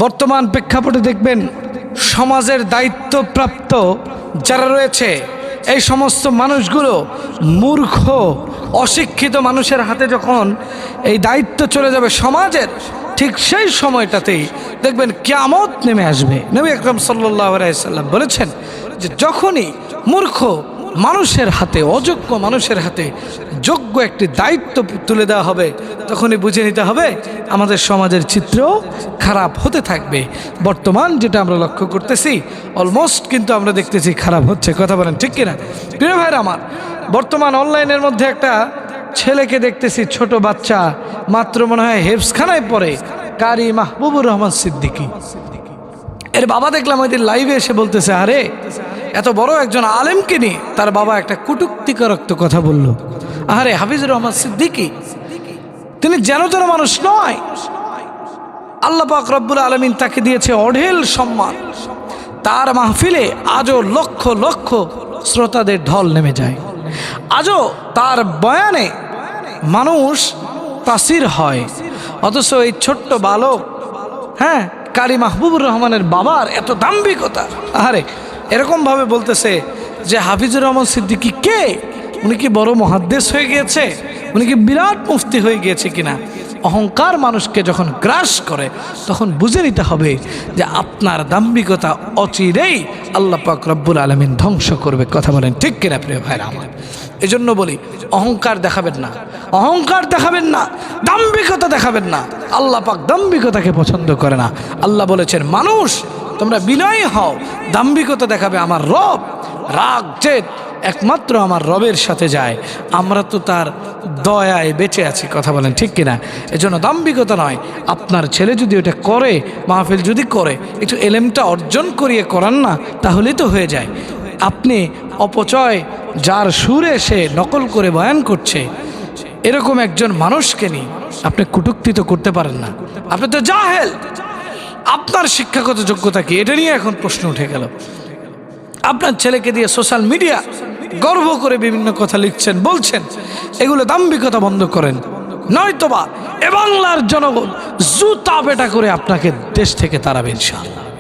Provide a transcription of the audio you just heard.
বর্তমান প্রেক্ষাপটে দেখবেন সমাজের দায়িত্বপ্রাপ্ত যারা রয়েছে এই সমস্ত মানুষগুলো মূর্খ অশিক্ষিত মানুষের হাতে যখন এই দায়িত্ব চলে যাবে সমাজের, ঠিক সেই সময়টাতেই দেখবেন কিয়ামত নেমে আসবে। নবী আকরাম সাল্লাল্লাহু আলাইহি সাল্লাম বলেছেন যে যখনই মূর্খ মানুষের হাতে, অযোগ্য মানুষের হাতে যোগ্য একটি দায়িত্ব তুলে দেওয়া হবে, তখনই বুঝে নিতে হবে আমাদের সমাজের চিত্র খারাপ হতে থাকবে। বর্তমান যেটা আমরা লক্ষ্য করতেছি অলমোস্ট কিন্তু আমরা দেখতেছি খারাপ হচ্ছে। কথা বলেন ঠিক কিনা? প্রিয় ভাইরা আমার, বর্তমান অনলাইনের মধ্যে একটা ছেলেকে দেখতেছি, ছোট বাচ্চা, মাত্র মনে হয় হেফজখানায় পড়ে, কারি মাহবুবুর রহমান সিদ্দিকী। এর বাবা দেখলাম ওই দিন লাইভে এসে বলতেছে, আরে এত বড় একজন আলেমকে নিয়ে তার বাবা একটা কটূক্তিকরক কথা বলল। আরে হাফিজুর রহমান সিদ্দিকী তিনি যেন তেন মানুষ নয়। আল্লাহ পাক রব্বুল আলামিন তাকে দিয়েছে অঢেল সম্মান। তার মাহফিলে আজও লক্ষ লক্ষ শ্রোতাদের ঢল নেমে যায়। আজও তার বয়ানে মানুষ তাসির হয়। অথচ এই ছোট্ট বালক, হ্যাঁ, কারি মাহবুবুর রহমানের বাবার এত দাম্ভিকতা। আরে এরকম ভাবে বলতেছে যে হাফিজুর রহমান সিদ্দিকী কে? উনি কি বড় মুহাদ্দিস হয়ে গিয়েছে? উনি কি বিরাট মুফতি হয়ে গিয়েছে কিনা? অহংকার মানুষকে যখন গ্রাস করে তখন বুঝে নিতে হবে যে আপনার দাম্ভিকতা অচিরেই আল্লাহ পাক রব্বুল আলামিন ধ্বংস করবে। কথা বলেন ঠিক কিনা প্রিয় ভাইরা আমার? এই জন্য বলি, অহংকার দেখাবেন না, অহংকার দেখাবেন না, দাম্ভিকতা দেখাবেন না। আল্লাহ পাক দাম্ভিকতাকে পছন্দ করে না। আল্লাহ বলেছেন, মানুষ তোমরা বিনয়ী হও, দাম্ভিকতা দেখাবে আমার রব। রাগ জেদ একমাত্র আমার রবের সাথে যায়। আমরা তো তার দয়ায় বেঁচে আছি। কথা বলেন ঠিক কিনা? এজন্য দাম্ভিকতা নয়। আপনার ছেলে যদি ওটা করে, মাহফিল যদি করে, একটু এলেমটা অর্জন করিয়ে করান না, তাহলেই তো হয়ে যায়। আপনি অপচয় যার সুরে সে নকল করে বয়ান করছে, এরকম একজন মানুষকে নিয়ে আপনি কটূক্তি তো করতে পারেন না। আপনি তো জাহেল। আপনার শিক্ষাগত যোগ্যতা কি, এটা নিয়ে এখন প্রশ্ন উঠে গেল। আপনার ছেলেকে দিয়ে সোশ্যাল মিডিয়া গর্ব করে বিভিন্ন কথা লিখছেন, বলছেন, এগুলো দাম্ভিকতা বন্ধ করেন, নয়তোবা এ বাংলার জনগণ জুতা পেটা করে আপনাকে দেশ থেকে তাড়াবে ইনশাআল্লাহ।